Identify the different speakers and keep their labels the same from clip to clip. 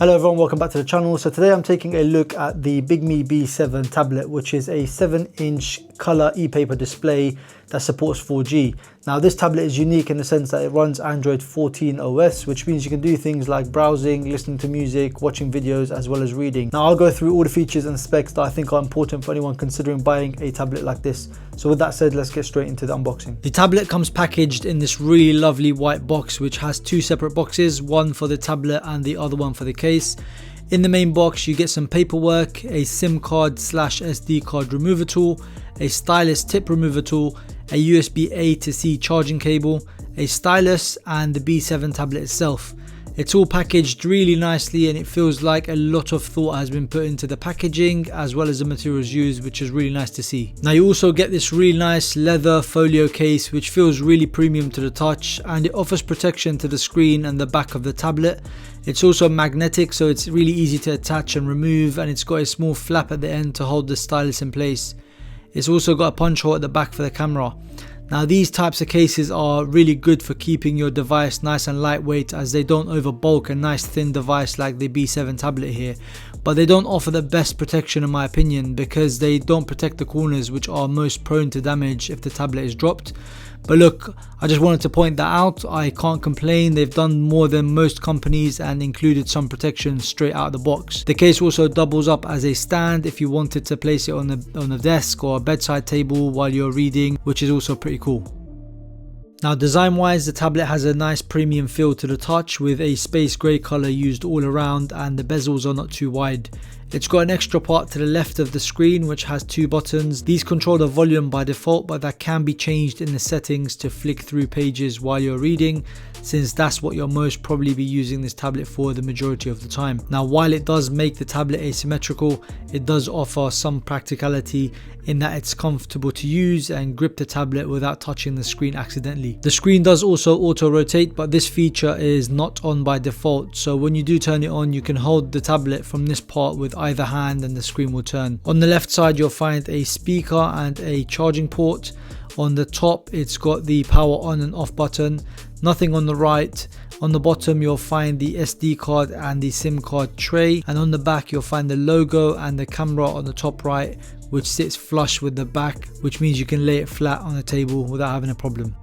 Speaker 1: Hello everyone, welcome back to the channel. So today I'm taking a look at the BigMe B7 tablet, which is a 7-inch color ePaper display that supports 4G. Now this tablet is unique in the sense that it runs Android 14 OS, which means you can do things like browsing, listening to music, watching videos, as well as reading. Now I'll go through all the features and specs that I think are important for anyone considering buying a tablet like this. So with that said, let's get straight into the unboxing. The tablet comes packaged in this really lovely white box, which has two separate boxes, one for the tablet and the other one for the case. In the main box you get some paperwork, a SIM card / SD card remover tool, a Stylus tip remover tool, a USB A to C charging cable, a stylus, and the B7 tablet itself. It's all packaged really nicely and it feels like a lot of thought has been put into the packaging as well as the materials used, which is really nice to see. Now you also get this really nice leather folio case which feels really premium to the touch, and it offers protection to the screen and the back of the tablet. It's also magnetic, so it's really easy to attach and remove, and it's got a small flap at the end to hold the stylus in place. It's also got a punch hole at the back for the camera. Now these types of cases are really good for keeping your device nice and lightweight, as they don't overbulk a nice thin device like the B7 tablet here. But they don't offer the best protection in my opinion, because they don't protect the corners, which are most prone to damage if the tablet is dropped. But look, I just wanted to point that out. I can't complain. They've done more than most companies and included some protection straight out of the box. The case also doubles up as a stand if you wanted to place it on a desk or a bedside table while you're reading, which is also pretty cool. Now design wise, the tablet has a nice premium feel to the touch with a space grey colour used all around, and the bezels are not too wide. It's got an extra part to the left of the screen which has two buttons. These control the volume by default, but that can be changed in the settings to flick through pages while you're reading, since that's what you'll most probably be using this tablet for the majority of the time. Now while it does make the tablet asymmetrical, it does offer some practicality in that it's comfortable to use and grip the tablet without touching the screen accidentally. The screen does also auto rotate, but this feature is not on by default, so when you do turn it on you can hold the tablet from this part with either hand and the screen will turn. On the left side you'll find a speaker and a charging port. On the top it's got the power on and off button, nothing on the right. On the bottom you'll find the SD card and the SIM card tray, and on the back you'll find the logo and the camera on the top right, which sits flush with the back, which means you can lay it flat on the table without having a problem.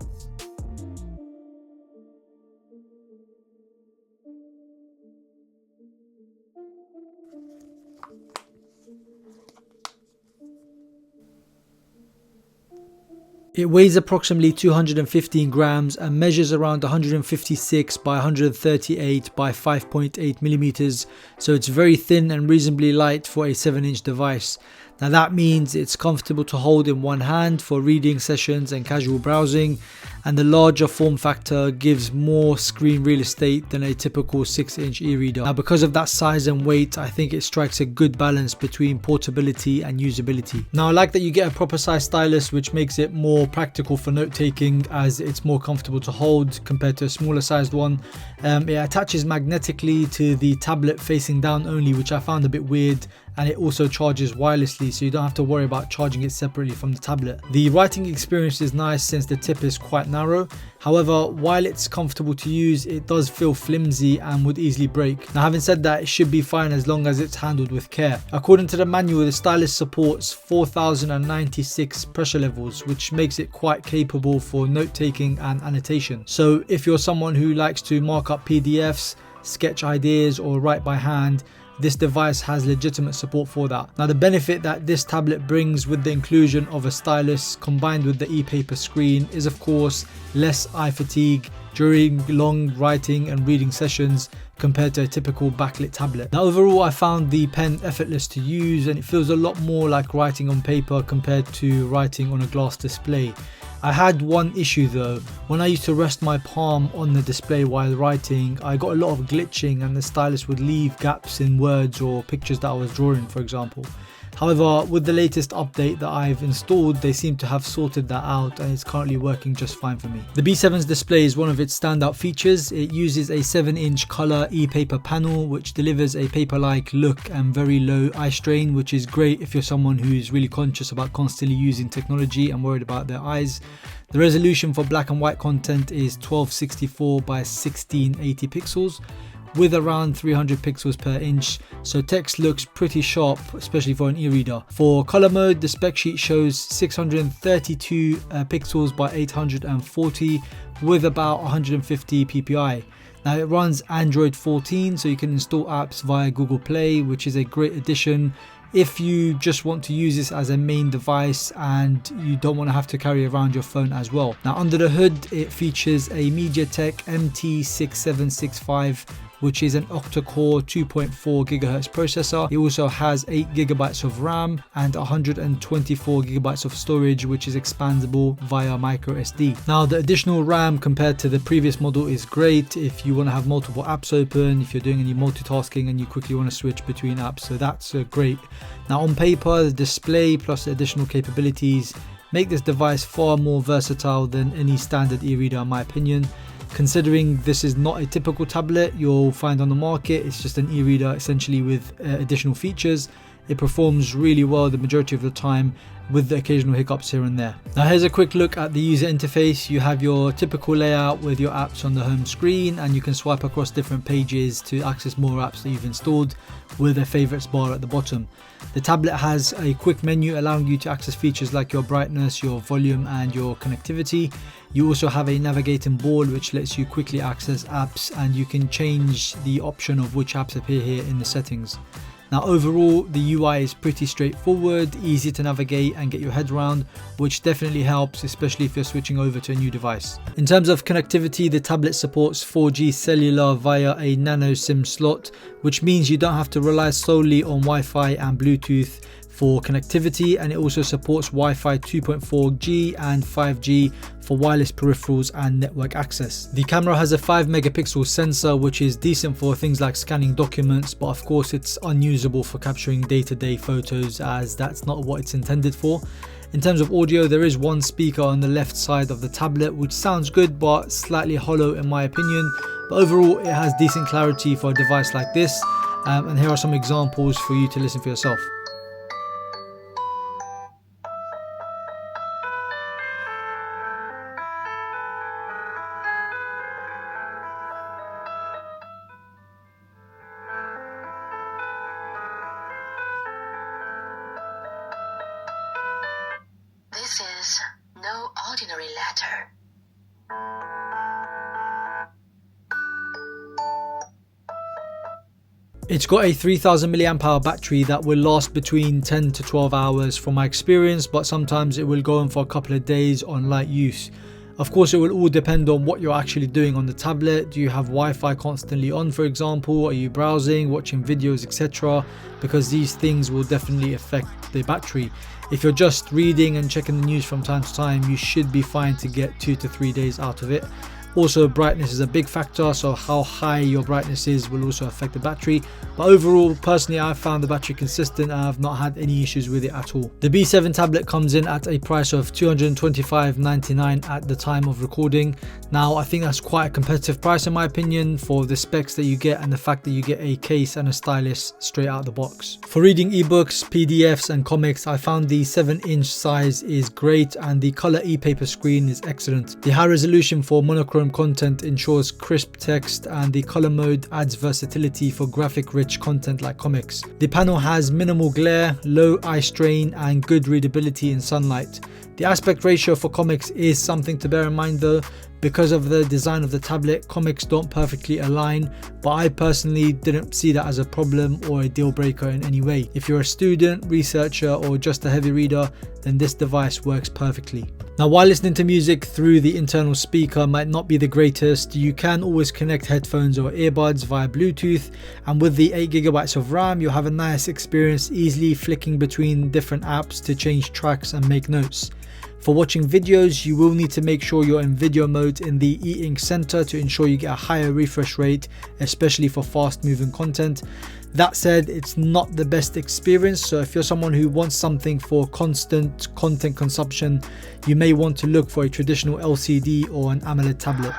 Speaker 1: It weighs approximately 215 grams and measures around 156 by 138 by 5.8 millimeters, so it's very thin and reasonably light for a 7-inch device. Now that means it's comfortable to hold in one hand for reading sessions and casual browsing, and the larger form factor gives more screen real estate than a typical 6-inch e-reader. Now because of that size and weight, I think it strikes a good balance between portability and usability. Now I like that you get a proper size stylus, which makes it more practical for note taking as it's more comfortable to hold compared to a smaller sized one. It attaches magnetically to the tablet facing down only, which I found a bit weird, and it also charges wirelessly, so you don't have to worry about charging it separately from the tablet. The writing experience is nice since the tip is quite narrow. However, while it's comfortable to use, it does feel flimsy and would easily break. Now having said that, it should be fine as long as it's handled with care. According to the manual, the stylus supports 4096 pressure levels, which makes it quite capable for note taking and annotation. So if you're someone who likes to mark up PDFs, sketch ideas, or write by hand, this device has legitimate support for that. Now the benefit that this tablet brings with the inclusion of a stylus combined with the ePaper screen is of course less eye fatigue during long writing and reading sessions compared to a typical backlit tablet. Now overall I found the pen effortless to use, and it feels a lot more like writing on paper compared to writing on a glass display. I had one issue though. When I used to rest my palm on the display while writing, I got a lot of glitching and the stylus would leave gaps in words or pictures that I was drawing, for example. However, with the latest update that I've installed, they seem to have sorted that out and it's currently working just fine for me. The B7's display is one of its standout features. It uses a 7-inch color ePaper panel which delivers a paper-like look and very low eye strain, which is great if you're someone who's really conscious about constantly using technology and worried about their eyes. The resolution for black and white content is 1264 by 1680 pixels, with around 300 pixels per inch, so text looks pretty sharp, especially for an e-reader. For color mode, the spec sheet shows 632 pixels by 840 with about 150 ppi. Now it runs Android 14, so you can install apps via Google Play, which is a great addition if you just want to use this as a main device and you don't want to have to carry around your phone as well. Now under the hood, it features a MediaTek MT6765, which is an octa-core 2.4 GHz processor. It also has 8 GB of RAM and 124 GB of storage, which is expandable via micro SD. Now the additional RAM compared to the previous model is great if you want to have multiple apps open, if you're doing any multitasking and you quickly want to switch between apps, so that's great. Now on paper, the display plus the additional capabilities make this device far more versatile than any standard e-reader in my opinion. Considering this is not a typical tablet you'll find on the market, it's just an e-reader essentially with additional features. It performs really well the majority of the time, with the occasional hiccups here and there. Now here's a quick look at the user interface. You have your typical layout with your apps on the home screen, and you can swipe across different pages to access more apps that you've installed with a favorites bar at the bottom. The tablet has a quick menu allowing you to access features like your brightness, your volume and your connectivity. You also have a navigating board which lets you quickly access apps, and you can change the option of which apps appear here in the settings. Now overall, the UI is pretty straightforward, easy to navigate and get your head around, which definitely helps, especially if you're switching over to a new device. In terms of connectivity, the tablet supports 4G cellular via a nano SIM slot, which means you don't have to rely solely on Wi-Fi and Bluetooth for connectivity, and it also supports Wi-Fi 2.4G and 5G for wireless peripherals and network access. The camera has a 5 megapixel sensor, which is decent for things like scanning documents, but of course it's unusable for capturing day-to-day photos, as that's not what it's intended for. In terms of audio, there is one speaker on the left side of the tablet which sounds good but slightly hollow in my opinion, but overall it has decent clarity for a device like this, and here are some examples for you to listen for yourself.
Speaker 2: This is no ordinary letter.
Speaker 1: It's got a 3000 mAh battery that will last between 10 to 12 hours from my experience, but sometimes it will go on for a couple of days on light use. Of course, it will all depend on what you're actually doing on the tablet. Do you have Wi-Fi constantly on, for example? Are you browsing, watching videos, etc.? Because these things will definitely affect the battery. If you're just reading and checking the news from time to time, you should be fine to get 2 to 3 days out of it. Also, brightness is a big factor, so how high your brightness is will also affect the battery. But overall, personally, I've found the battery consistent and I've not had any issues with it at all. The B7 tablet comes in at a price of $225.99 at the time of recording. Now, I think that's quite a competitive price in my opinion for the specs that you get and the fact that you get a case and a stylus straight out of the box. For reading ebooks, PDFs and comics, I found the 7-inch size is great and the color ePaper screen is excellent. The high resolution for monochrome content ensures crisp text, and the color mode adds versatility for graphic rich content like comics. The panel has minimal glare, low eye strain and good readability in sunlight. The aspect ratio for comics is something to bear in mind though. Because of the design of the tablet, comics don't perfectly align, but I personally didn't see that as a problem or a deal breaker in any way. If you're a student, researcher or just a heavy reader, then this device works perfectly. Now, while listening to music through the internal speaker might not be the greatest, you can always connect headphones or earbuds via Bluetooth, and with the 8 GB of RAM, you'll have a nice experience easily flicking between different apps to change tracks and make notes. For watching videos, you will need to make sure you're in video mode in the e-ink center to ensure you get a higher refresh rate, especially for fast moving content. That said, it's not the best experience, so if you're someone who wants something for constant content consumption, you may want to look for a traditional LCD or an AMOLED tablet.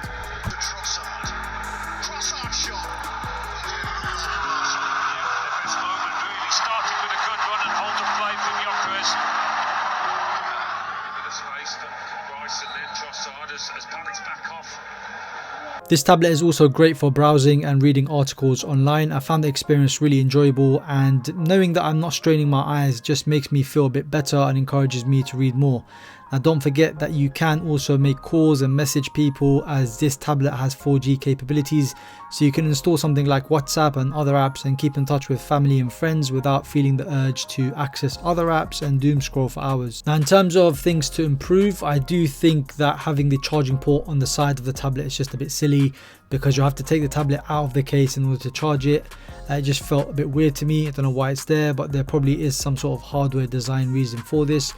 Speaker 1: This tablet is also great for browsing and reading articles online. I found the experience really enjoyable, and knowing that I'm not straining my eyes just makes me feel a bit better and encourages me to read more. Now don't forget that you can also make calls and message people, as this tablet has 4G capabilities, so you can install something like WhatsApp and other apps and keep in touch with family and friends without feeling the urge to access other apps and doom scroll for hours. Now in terms of things to improve, I do think that having the charging port on the side of the tablet is just a bit silly, because you have to take the tablet out of the case in order to charge it. It just felt a bit weird to me. I don't know why it's there, but there probably is some sort of hardware design reason for this.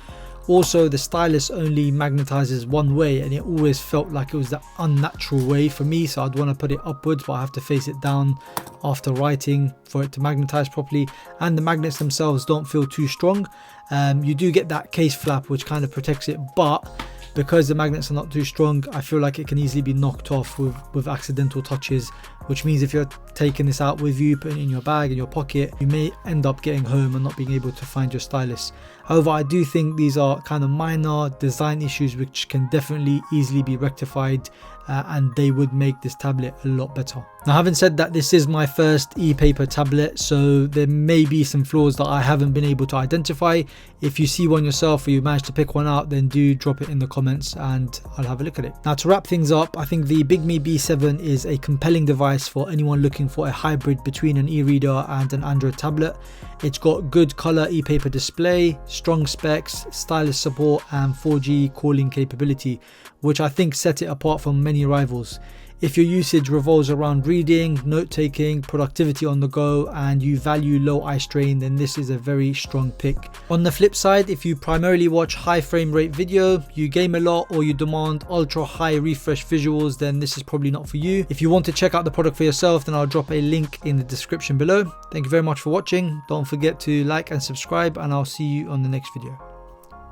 Speaker 1: Also, the stylus only magnetizes one way, and it always felt like it was the unnatural way for me, so I'd want to put it upwards, but I have to face it down after writing for it to magnetize properly. And the magnets themselves don't feel too strong. You do get that case flap which kind of protects it, but because the magnets are not too strong, I feel like it can easily be knocked off with accidental touches, which means if you're taking this out with you, putting it in your bag, in your pocket, you may end up getting home and not being able to find your stylus. However, I do think these are kind of minor design issues which can definitely easily be rectified, and they would make this tablet a lot better. Now, having said that, this is my first ePaper tablet, so there may be some flaws that I haven't been able to identify. If you see one yourself or you manage to pick one out, then do drop it in the comments and I'll have a look at it. Now, to wrap things up, I think the BigMe B7 is a compelling device for anyone looking for a hybrid between an e-reader and an Android tablet. It's got good color ePaper display, strong specs, stylus support and 4G calling capability, which I think set it apart from many rivals. If your usage revolves around reading, note-taking, productivity on the go, and you value low eye strain, then this is a very strong pick. On the flip side, if you primarily watch high frame rate video, you game a lot, or you demand ultra high refresh visuals, then this is probably not for you. If you want to check out the product for yourself, then I'll drop a link in the description below. Thank you very much for watching. Don't forget to like and subscribe, and I'll see you on the next video.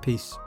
Speaker 1: Peace.